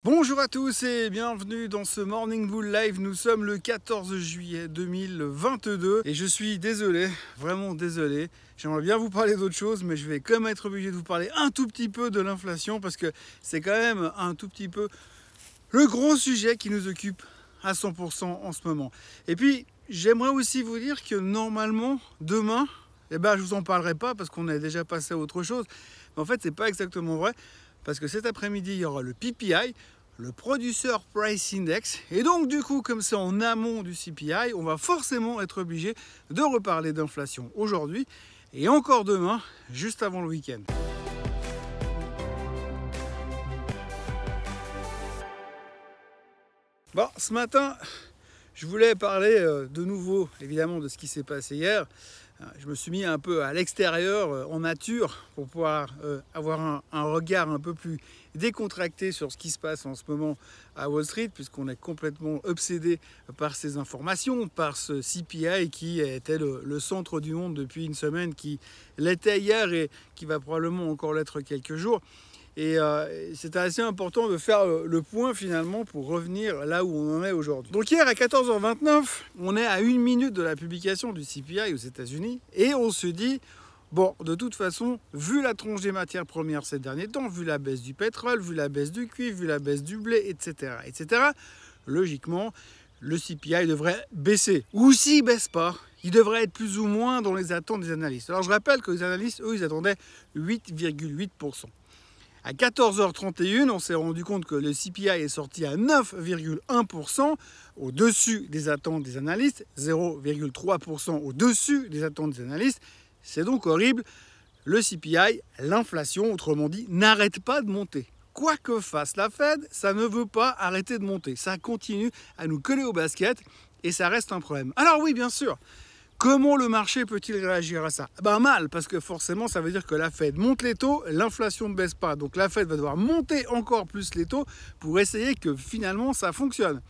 Bonjour à tous et bienvenue dans ce Morning Bull Live. Nous sommes le 14 juillet 2022 et je suis désolé, vraiment désolé. J'aimerais bien vous parler d'autre chose, mais je vais quand même être obligé de vous parler un tout petit peu de l'inflation parce que c'est quand même un tout petit peu le gros sujet qui nous occupe à 100% en ce moment. Et puis, j'aimerais aussi vous dire que normalement, demain, je vous en parlerai pas parce qu'on est déjà passé à autre chose. Mais en fait, c'est pas exactement vrai. Parce que cet après-midi, il y aura le PPI, le Producer Price Index. Et donc, du coup, comme c'est en amont du CPI, on va forcément être obligé de reparler d'inflation aujourd'hui et encore demain, juste avant le week-end. Bon, ce matin, je voulais parler de nouveau, évidemment, de ce qui s'est passé hier. Je me suis mis un peu à l'extérieur, en nature, pour pouvoir avoir un regard un peu plus décontracté sur ce qui se passe en ce moment à Wall Street, puisqu'on est complètement obsédé par ces informations, par ce CPI qui était le centre du monde depuis une semaine, qui l'était hier et qui va probablement encore l'être quelques jours. Et c'était assez important de faire le point finalement pour revenir là où on en est aujourd'hui. Donc hier à 14h29, on est à 1 minute de la publication du CPI aux États-Unis et on se dit, bon, de toute façon, vu la tronche des matières premières ces derniers temps, vu la baisse du pétrole, vu la baisse du cuivre, vu la baisse du blé, etc., logiquement, le CPI devrait baisser. Ou s'il ne baisse pas, il devrait être plus ou moins dans les attentes des analystes. Alors je rappelle que les analystes, eux, ils attendaient 8,8%. À 14h31, on s'est rendu compte que le CPI est sorti à 9,1%, au-dessus des attentes des analystes, 0,3% au-dessus des attentes des analystes. C'est donc horrible. Le CPI, l'inflation, autrement dit, n'arrête pas de monter. Quoi que fasse la Fed, ça ne veut pas arrêter de monter. Ça continue à nous coller au basket et ça reste un problème. Alors oui, bien sûr. Comment le marché peut-il réagir à ça? Mal, parce que forcément, ça veut dire que la Fed monte les taux, l'inflation ne baisse pas. Donc la Fed va devoir monter encore plus les taux pour essayer que finalement ça fonctionne.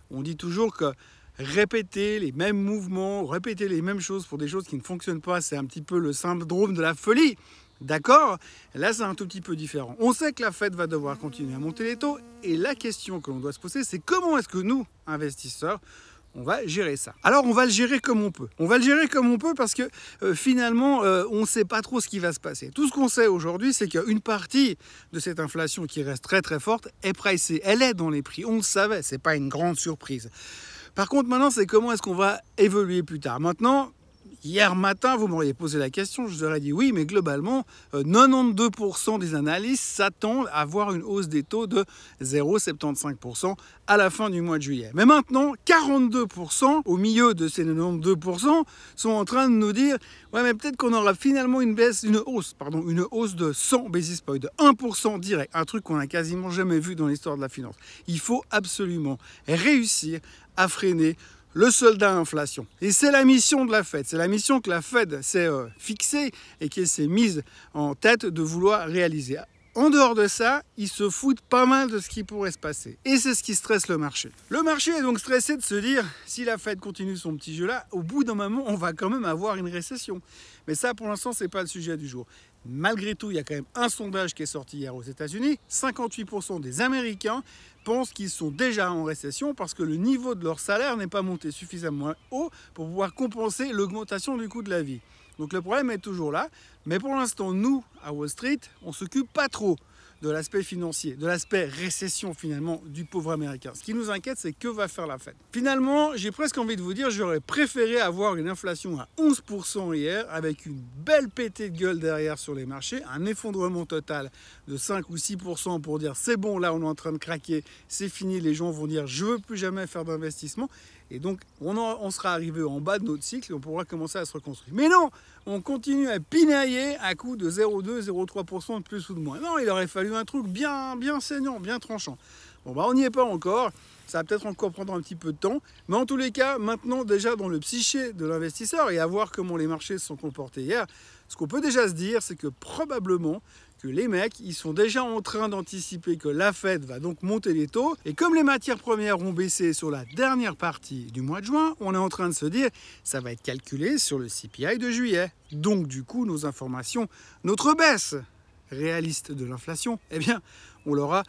On dit toujours que répéter les mêmes mouvements, répéter les mêmes choses pour des choses qui ne fonctionnent pas, c'est un petit peu le syndrome de la folie. D'accord? Là, c'est un tout petit peu différent. On sait que la Fed va devoir continuer à monter les taux. Et la question que l'on doit se poser, c'est comment est-ce que nous, investisseurs, on va gérer ça. Alors on va le gérer comme on peut. On va le gérer comme on peut parce que finalement on ne sait pas trop ce qui va se passer. Tout ce qu'on sait aujourd'hui, c'est qu'une partie de cette inflation qui reste très très forte est pricée. Elle est dans les prix. On le savait, c'est pas une grande surprise. Par contre maintenant, c'est comment est-ce qu'on va évoluer plus tard. Maintenant, hier matin, vous m'auriez posé la question, je vous aurais dit oui, mais globalement, 92% des analystes s'attendent à voir une hausse des taux de 0,75% à la fin du mois de juillet. Mais maintenant, 42% au milieu de ces 92% sont en train de nous dire ouais, mais peut-être qu'on aura finalement une hausse de 100 basis points, de 1% direct, un truc qu'on n'a quasiment jamais vu dans l'histoire de la finance. Il faut absolument réussir à freiner le soldat inflation. Et c'est la mission de la Fed. C'est la mission que la Fed s'est fixée et qu'elle s'est mise en tête de vouloir réaliser. En dehors de ça, ils se foutent pas mal de ce qui pourrait se passer. Et c'est ce qui stresse le marché. Le marché est donc stressé de se dire, si la Fed continue son petit jeu-là, au bout d'un moment, on va quand même avoir une récession. Mais ça, pour l'instant, c'est pas le sujet du jour. Malgré tout, il y a quand même un sondage qui est sorti hier aux États-Unis. 58% des Américains pensent qu'ils sont déjà en récession parce que le niveau de leur salaire n'est pas monté suffisamment haut pour pouvoir compenser l'augmentation du coût de la vie. Donc le problème est toujours là, mais pour l'instant, nous, à Wall Street, on ne s'occupe pas trop de l'aspect financier, de l'aspect récession finalement du pauvre américain. Ce qui nous inquiète, c'est que va faire la Fed. Finalement, j'ai presque envie de vous dire, j'aurais préféré avoir une inflation à 11% hier, avec une belle pétée de gueule derrière sur les marchés, un effondrement total de 5 ou 6% pour dire c'est bon, là on est en train de craquer, c'est fini, les gens vont dire je veux plus jamais faire d'investissement. Et donc, on sera arrivé en bas de notre cycle et on pourra commencer à se reconstruire. Mais non, on continue à pinailler à coup de 0,2, 0,3% de plus ou de moins. Non, il aurait fallu un truc bien saignant, bien tranchant. Bon, on n'y est pas encore. Ça va peut-être encore prendre un petit peu de temps. Mais en tous les cas, maintenant, déjà dans le psyché de l'investisseur et à voir comment les marchés se sont comportés hier, ce qu'on peut déjà se dire, c'est que probablement que les mecs, ils sont déjà en train d'anticiper que la Fed va donc monter les taux. Et comme les matières premières ont baissé sur la dernière partie du mois de juin, on est en train de se dire ça va être calculé sur le CPI de juillet. Donc du coup, nos informations, notre baisse réaliste de l'inflation, eh bien, on l'aura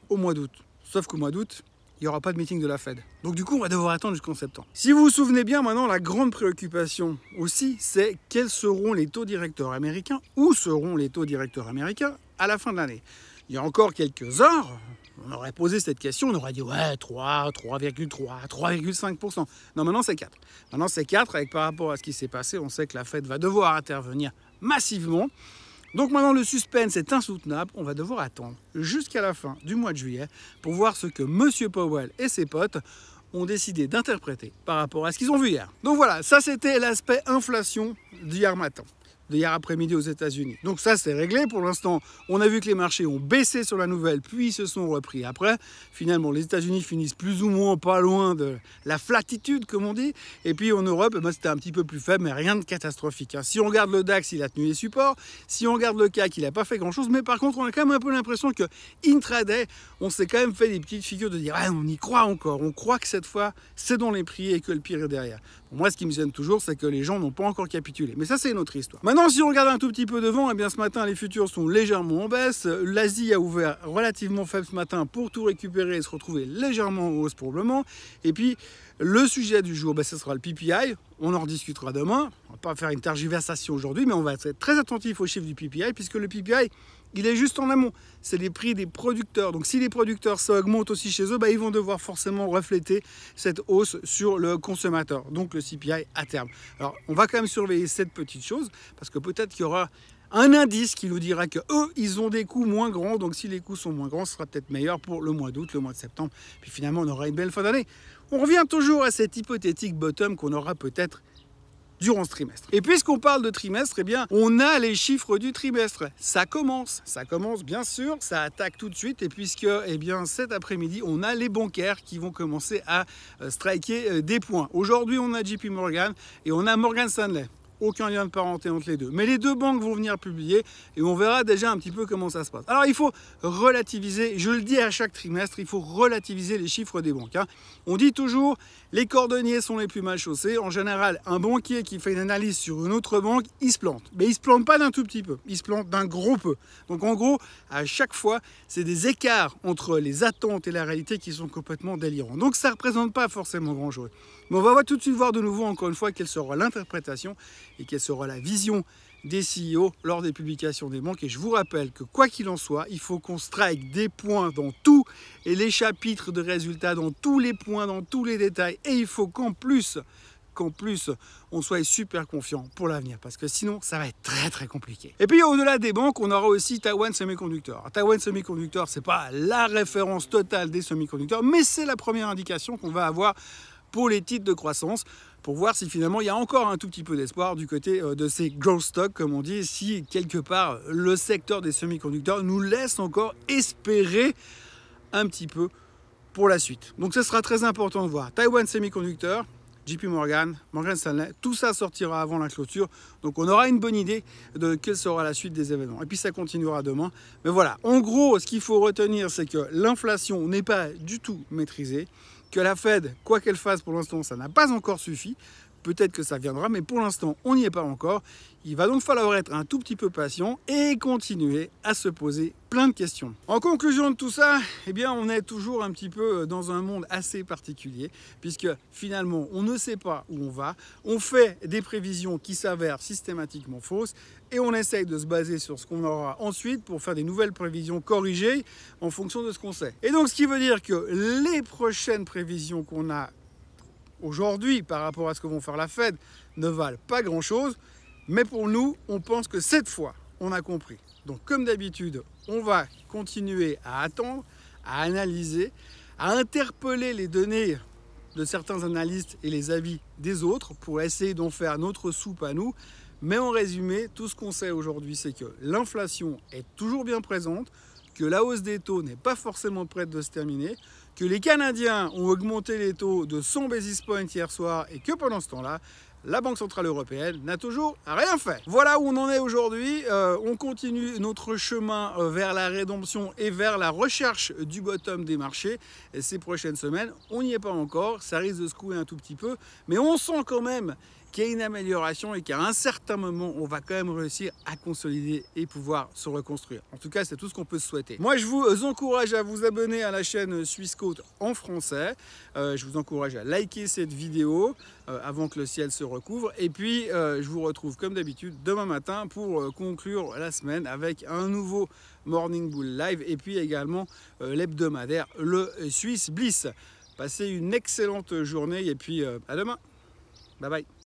au mois d'août. Sauf qu'au mois d'août, il n'y aura pas de meeting de la Fed. Donc du coup, on va devoir attendre jusqu'en septembre. Si vous vous souvenez bien, maintenant, la grande préoccupation aussi, c'est quels seront les taux directeurs américains, où seront les taux directeurs américains à la fin de l'année. Il y a encore quelques heures, on aurait posé cette question, on aurait dit ouais, 3, 3,3, 3,5%. Non, maintenant c'est 4. Maintenant c'est 4, avec par rapport à ce qui s'est passé, on sait que la Fed va devoir intervenir massivement. Donc maintenant le suspense est insoutenable, on va devoir attendre jusqu'à la fin du mois de juillet pour voir ce que M. Powell et ses potes ont décidé d'interpréter par rapport à ce qu'ils ont vu hier. Donc voilà, ça c'était l'aspect inflation d'hier matin, d'hier après-midi aux États-Unis. Donc ça c'est réglé pour l'instant. On a vu que les marchés ont baissé sur la nouvelle puis se sont repris après. Finalement les États-Unis finissent plus ou moins pas loin de la flatitude comme on dit. Et puis en Europe c'était un petit peu plus faible mais rien de catastrophique. Si on regarde le DAX il a tenu les supports. Si on regarde le CAC il n'a pas fait grand chose. Mais par contre on a quand même un peu l'impression que intraday on s'est quand même fait des petites figures de dire ah, on y croit encore. On croit que cette fois c'est dans les prix et que le pire est derrière. Pour moi ce qui me gêne toujours c'est que les gens n'ont pas encore capitulé. Mais ça c'est une autre histoire. Maintenant, si on regarde un tout petit peu devant, eh bien, ce matin, les futurs sont légèrement en baisse. L'Asie a ouvert relativement faible ce matin pour tout récupérer et se retrouver légèrement en hausse pour le moment. Et puis, le sujet du jour, ce sera le PPI. On en rediscutera demain. On ne va pas faire une tergiversation aujourd'hui, mais on va être très attentif aux chiffres du PPI, puisque le PPI, il est juste en amont. C'est les prix des producteurs. Donc si les producteurs, ça augmente aussi chez eux, ils vont devoir forcément refléter cette hausse sur le consommateur. Donc le CPI à terme. Alors on va quand même surveiller cette petite chose, parce que peut-être qu'il y aura un indice qui nous dira que eux, ils ont des coûts moins grands. Donc si les coûts sont moins grands, ce sera peut-être meilleur pour le mois d'août, le mois de septembre. Puis finalement, on aura une belle fin d'année. On revient toujours à cette hypothétique bottom qu'on aura peut-être durant ce trimestre. Et puisqu'on parle de trimestre, eh bien, on a les chiffres du trimestre. Ça commence bien sûr, ça attaque tout de suite. Et puisque, eh bien, cet après-midi, on a les bancaires qui vont commencer à striker des points. Aujourd'hui, on a JP Morgan et on a Morgan Stanley. Aucun lien de parenté entre les deux. Mais les deux banques vont venir publier et on verra déjà un petit peu comment ça se passe. Alors il faut relativiser, je le dis à chaque trimestre, il faut relativiser les chiffres des banques. On dit toujours, les cordonniers sont les plus mal chaussés. En général, un banquier qui fait une analyse sur une autre banque, il se plante. Mais il ne se plante pas d'un tout petit peu, il se plante d'un gros peu. Donc en gros, à chaque fois, c'est des écarts entre les attentes et la réalité qui sont complètement délirants. Donc ça ne représente pas forcément grand-chose. Mais on va tout de suite voir de nouveau, encore une fois, quelle sera l'interprétation et quelle sera la vision des CEO lors des publications des banques. Et je vous rappelle que quoi qu'il en soit, il faut qu'on strike des points dans tous les chapitres de résultats, dans tous les points, dans tous les détails. Et il faut qu'en plus, on soit super confiant pour l'avenir, parce que sinon, ça va être très très compliqué. Et puis au-delà des banques, on aura aussi Taiwan Semiconductor. Taiwan Semiconductor, c'est pas la référence totale des semi-conducteurs, mais c'est la première indication qu'on va avoir pour les titres de croissance, pour voir si finalement il y a encore un tout petit peu d'espoir du côté de ces growth stocks, comme on dit, si quelque part le secteur des semi-conducteurs nous laisse encore espérer un petit peu pour la suite. Donc ce sera très important de voir. Taiwan Semiconductor, JP Morgan, Morgan Stanley, tout ça sortira avant la clôture. Donc on aura une bonne idée de quelle sera la suite des événements. Et puis ça continuera demain. Mais voilà, en gros, ce qu'il faut retenir, c'est que l'inflation n'est pas du tout maîtrisée, que la Fed, quoi qu'elle fasse pour l'instant, ça n'a pas encore suffi. Peut-être que ça viendra, mais pour l'instant, on n'y est pas encore. Il va donc falloir être un tout petit peu patient et continuer à se poser plein de questions. En conclusion de tout ça, eh bien, on est toujours un petit peu dans un monde assez particulier, puisque finalement, on ne sait pas où on va. On fait des prévisions qui s'avèrent systématiquement fausses et on essaye de se baser sur ce qu'on aura ensuite pour faire des nouvelles prévisions corrigées en fonction de ce qu'on sait. Et donc, ce qui veut dire que les prochaines prévisions qu'on a aujourd'hui, par rapport à ce que vont faire la Fed, ne valent pas grand-chose. Mais pour nous, on pense que cette fois, on a compris. Donc comme d'habitude, on va continuer à attendre, à analyser, à interpeller les données de certains analystes et les avis des autres pour essayer d'en faire notre soupe à nous. Mais en résumé, tout ce qu'on sait aujourd'hui, c'est que l'inflation est toujours bien présente, que la hausse des taux n'est pas forcément prête de se terminer, que les Canadiens ont augmenté les taux de 100 basis points hier soir et que pendant ce temps-là, la Banque Centrale Européenne n'a toujours rien fait. Voilà où on en est aujourd'hui. On continue notre chemin vers la rédemption et vers la recherche du bottom des marchés. Et ces prochaines semaines, on n'y est pas encore. Ça risque de secouer un tout petit peu. Mais on sent quand même qu'il y a une amélioration et qu'à un certain moment, on va quand même réussir à consolider et pouvoir se reconstruire. En tout cas, c'est tout ce qu'on peut se souhaiter. Moi, je vous encourage à vous abonner à la chaîne Suisse Côte en français. Je vous encourage à liker cette vidéo avant que le ciel se recouvre. Et puis, je vous retrouve comme d'habitude demain matin pour conclure la semaine avec un nouveau Morning Bull Live et puis également l'hebdomadaire, le Swiss Bliss. Passez une excellente journée et puis à demain. Bye bye.